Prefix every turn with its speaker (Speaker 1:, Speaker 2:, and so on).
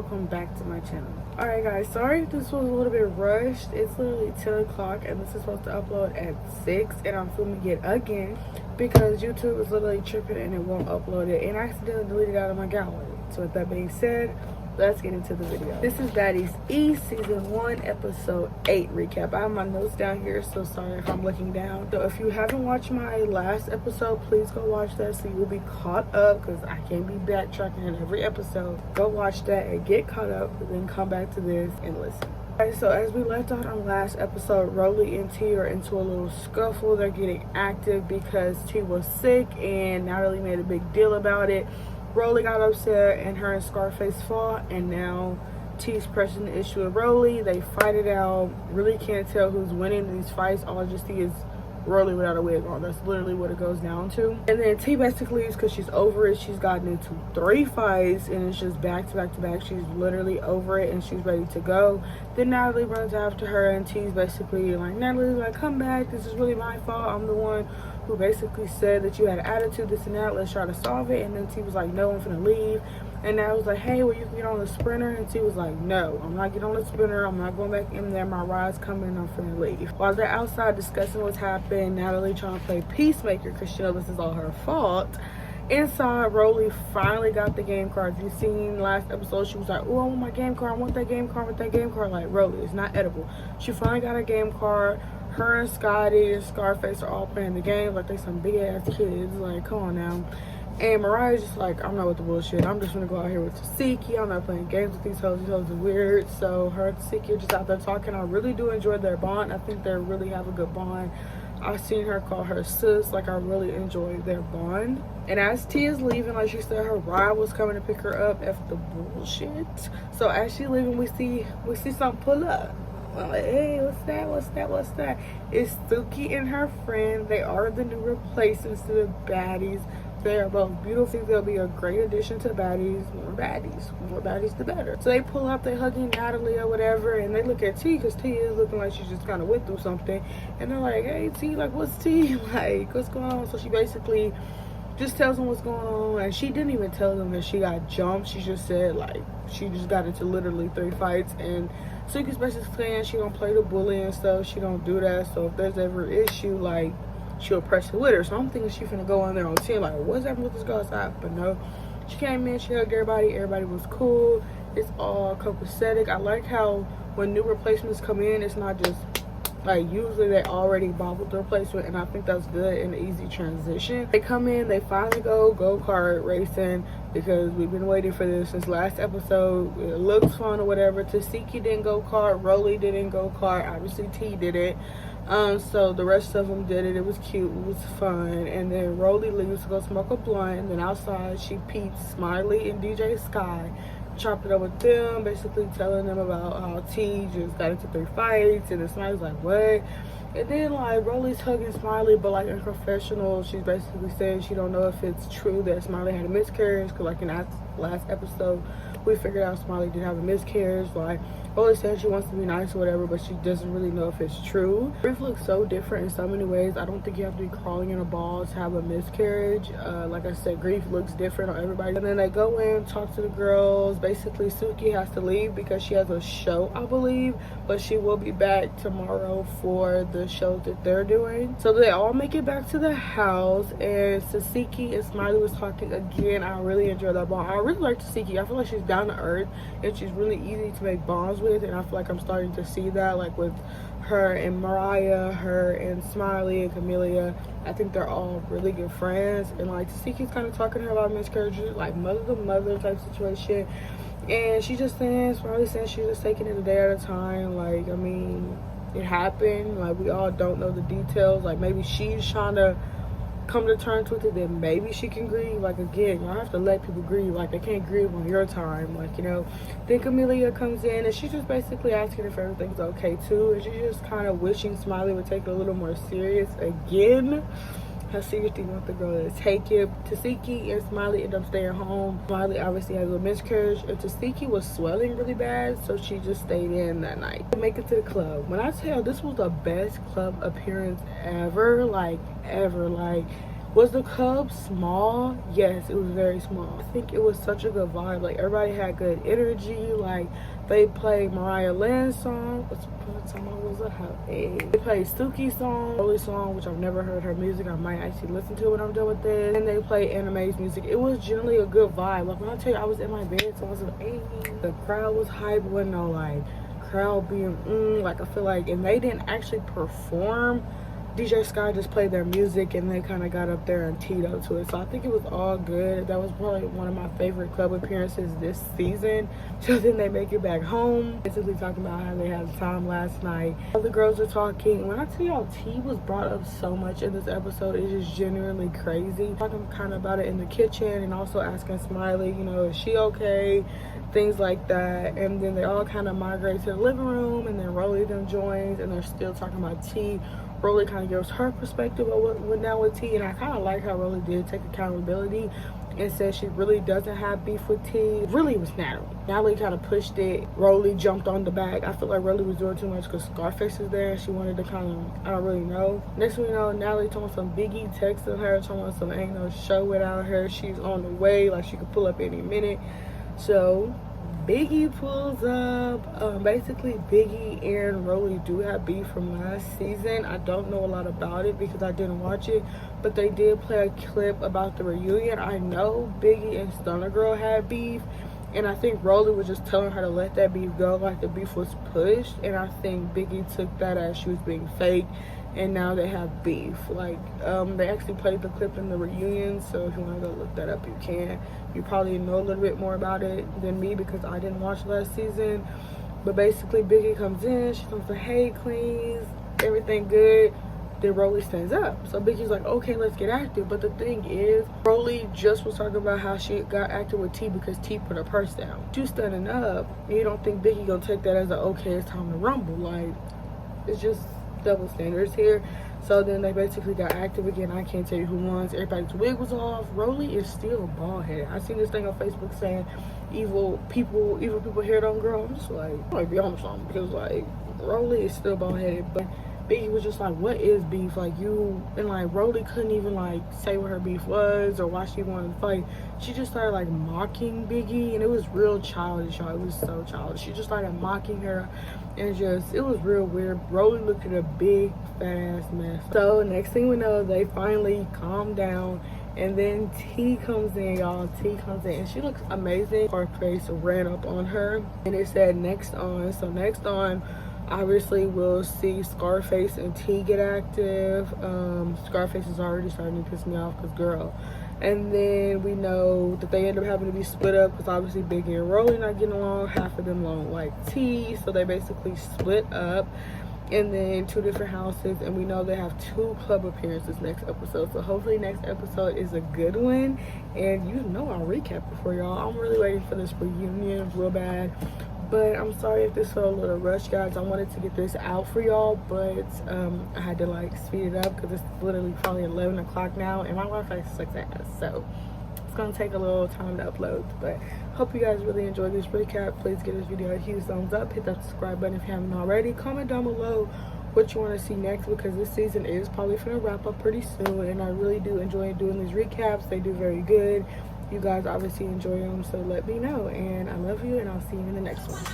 Speaker 1: welcome back to my channel. Alright guys, sorry if this was a little bit rushed. It's literally 10 o'clock and this is supposed to upload at 6 and I'm filming it again because YouTube is literally tripping and it won't upload it and I accidentally deleted it out of my gallery. So with that being said, let's get into the video. This is Baddies E season 1 episode 8 recap. I have my notes down here, so sorry if I'm looking down. So if you haven't watched my last episode, please go watch that so you will be caught up because I can't be backtracking in every episode. Go watch that and get caught up, and then come back to this and listen. Alright, so as we left out on last episode, Rolly and T are into a little scuffle. They're getting active because T was sick and Natalie made a big deal about it. Rolly got upset and her and Scarface fought, and now T's pressing the issue with Rolly. They fight it out. Really can't tell who's winning these fights. All I just see is Rolly without a wig on. That's literally what it goes down to. And then T basically leaves because she's over it. She's gotten into 3 fights and it's just back to back to back. She's literally over it and she's ready to go. Then Natalie runs after her and T's basically like, Natalie's like, come back. This is really my fault. I'm the one who basically said that you had an attitude, this and that. Let's try to solve it. And then T was like, no, I'm finna leave. And Nat was like, hey, well, you can get on the sprinter. And T was like, no, I'm not getting on the sprinter. I'm not going back in there. My ride's coming. I'm finna leave. While they're outside discussing what's happened, Natalie trying to play peacemaker because she knows this is all her fault. Inside, Rolly finally got the game card. If you've seen last episode, she was like, oh, I want my game card. I want that game card. I want that game card. Like, Rolly, it's not edible. She finally got her game card. Her and Scotty and Scarface are all playing the game like they some big ass kids. Like, come on now. And Mariah's just like, I'm not with the bullshit. I'm just gonna go out here with Tasiki. I'm not playing games with these hoes. These hoes are weird. So her and Tasiki are just out there talking. I really do enjoy their bond. I think they really have a good bond. I've seen her call her sis. Like, I really enjoy their bond. And as T is leaving, like she said, her ride was coming to pick her up after the bullshit. So as she's leaving, we see something pull up. I'm like, hey, what's that? It's Suki and her friend. They are the new replacements to the Baddies. They are both beautiful. They'll be a great addition to Baddies. More baddies the better. So they pull up, they hugging Natalie or whatever, and they look at T because T is looking like she's just kind of went through something. And they're like, hey, T, like, what's T? Like, what's going on? So she basically just tells them what's going on, and she didn't even tell them that she got jumped. She just said, like, she just got into literally 3 fights, and Suki's basically saying she don't play the bully and stuff. She don't do that. So if there's ever an issue, like, she'll press it with her. So I'm thinking she finna go in there on 10, like, what's happening with this girl outside? But no, she came in, she hugged everybody. Everybody was cool. It's all copacetic. I like how when new replacements come in, it's not just like, usually they already bobbled the replacement, and I think that's good and easy transition. They come in, they finally go-kart racing because we've been waiting for this since last episode. It looks fun or whatever. Tasiki didn't go-kart, Rolly didn't go-kart, obviously T did it. So the rest of them did it. It was cute, it was fun. And then Rolly leaves to go smoke a blunt, and then outside she peeps Smiley and DJ Sky, chopped it up with them, basically telling them about how T just got into 3 fights, and then Smiley's like, what? And then like Rolly's hugging Smiley, but like in confessional, she's basically saying she don't know if it's true that Smiley had a miscarriage, because like in that last episode we figured out Smiley did have a miscarriage. Like, Rolly said she wants to be nice or whatever, but she doesn't really know if it's true. Grief looks so different in so many ways. I don't think you have to be crawling in a ball to have a miscarriage. Like I said, grief looks different on everybody. And then they go in, talk to the girls. Basically, Suki has to leave because she has a show, I believe, but she will be back tomorrow for the show that they're doing. So they all make it back to the house, and Tasiki and Smiley was talking again. I really enjoyed that bond. I really like Tasiki. I feel like she's down to earth and she's really easy to make bonds with, and I feel like I'm starting to see that, like with her and Mariah, her and Smiley and Camellia. I think they're all really good friends, and like Tasiki's kind of talking to her about miscarriages, like mother to mother type situation, and she just saying, Smiley saying she's just taking it a day at a time. Like, I mean, it happened, like we all don't know the details. Like, maybe she's trying to come to terms with it, then maybe she can grieve. Like, again, y'all have to let people grieve. Like, they can't grieve on your time, like, you know. Then Camellia comes in and she's just basically asking if everything's okay too, and she's just kind of wishing Smiley would take it a little more serious again. How serious do you want the girl to take it? Tasiki and Smiley end up staying home. Smiley obviously has a miscarriage, and Tasiki was swelling really bad, so she just stayed in that night. Make it to the club. When I tell you, this was the best club appearance ever, like ever. Like, Was the club small? Yes, it was very small. I think it was such a good vibe. Like, everybody had good energy. Like, they played Mariah Lynn's song. What's the song was it? They played Suki's song, Rolly's song, which I've never heard her music. I might actually listen to it when I'm done with this. And they played Anime's music. It was generally a good vibe. Like, when I tell you I was in my bed, so I was like, hey, the crowd was hype. Wasn't no like crowd being like, I feel like, and they didn't actually perform. DJ Sky just played their music and they kind of got up there and teed up to it. So I think it was all good. That was probably one of my favorite club appearances this season. So then they make it back home. Basically talking about how they had time last night. All the girls are talking. When I tell y'all, T was brought up so much in this episode. It's just genuinely crazy. Talking kind of about it in the kitchen and also asking Smiley, you know, is she okay? Things like that. And then they all kind of migrate to the living room, and then Rolly them joins and they're still talking about T. Rolly kind of gives her perspective of what went down with T, and I kind of like how Rolly did take accountability and said she really doesn't have beef with T. Really, it was Natalie. Natalie kind of pushed it. Rolly jumped on the back. I feel like Rolly was doing too much because Scarface is there and she wanted to kind of, I don't really know. Next thing we know, Natalie told some Biggie texting her, telling some ain't no show without her. She's on the way, like she could pull up any minute. So Biggie pulls up. Basically, Biggie and Rolly do have beef from last season. I don't know a lot about it because I didn't watch it, but they did play a clip about the reunion. I know Biggie and Stunner Girl had beef, and I think Rolly was just telling her to let that beef go, like the beef was pushed, and I think Biggie took that as she was being fake, and now they have beef. Like, they actually played the clip in the reunion, so if you want to go look that up, you can. You probably know a little bit more about it than me because I didn't watch last season. But basically, Biggie comes in, she comes to, hey, queens, everything good. Then Rolly stands up. So Biggie's like, okay, let's get active. But the thing is, Rolly just was talking about how she got active with T because T put her purse down. You standing up, and you don't think Biggie gonna take that as a, okay, it's time to rumble. Like, it's just double standards here. So then they basically got active again. I can't tell you who won. Everybody's wig was off. Rolly is still bald headed. I seen this thing on Facebook saying evil people hair don't grow. I'm just like, I might be on something because like Rolly is still bald headed. But Biggie was just like, what is beef? Like, you, and like Rolly couldn't even like say what her beef was or why she wanted to fight. She just started like mocking Biggie, and it was real childish, y'all. It was so childish. She just started mocking her, and just, it was real weird. Rolly looked at a big fat ass mess. So next thing we know, they finally calmed down, and then T comes in, y'all. T comes in and she looks amazing. Her face ran up on her, and it said next on. So next on, obviously we'll see Scarface and T get active. Scarface is already starting to piss me off because girl. And then we know that they end up having to be split up because obviously Biggie and Rolly not getting along. Half of them don't like T, so they basically split up. And then 2 different houses, and we know they have 2 club appearances next episode. So hopefully next episode is a good one, and you know I'll recap it for y'all. I'm really waiting for this reunion real bad, but I'm sorry if this felt a little rushed, guys. I wanted to get this out for y'all, but I had to like speed it up because it's literally probably 11 o'clock now, and my Wi-Fi sucks ass, so it's gonna take a little time to upload. But hope you guys really enjoyed this recap. Please give this video a huge thumbs up, hit that subscribe button if you haven't already. Comment down below what you want to see next, because this season is probably gonna wrap up pretty soon, and I really do enjoy doing these recaps. They do very good. You guys obviously enjoy them, so let me know. And I love you, and I'll see you in the next one.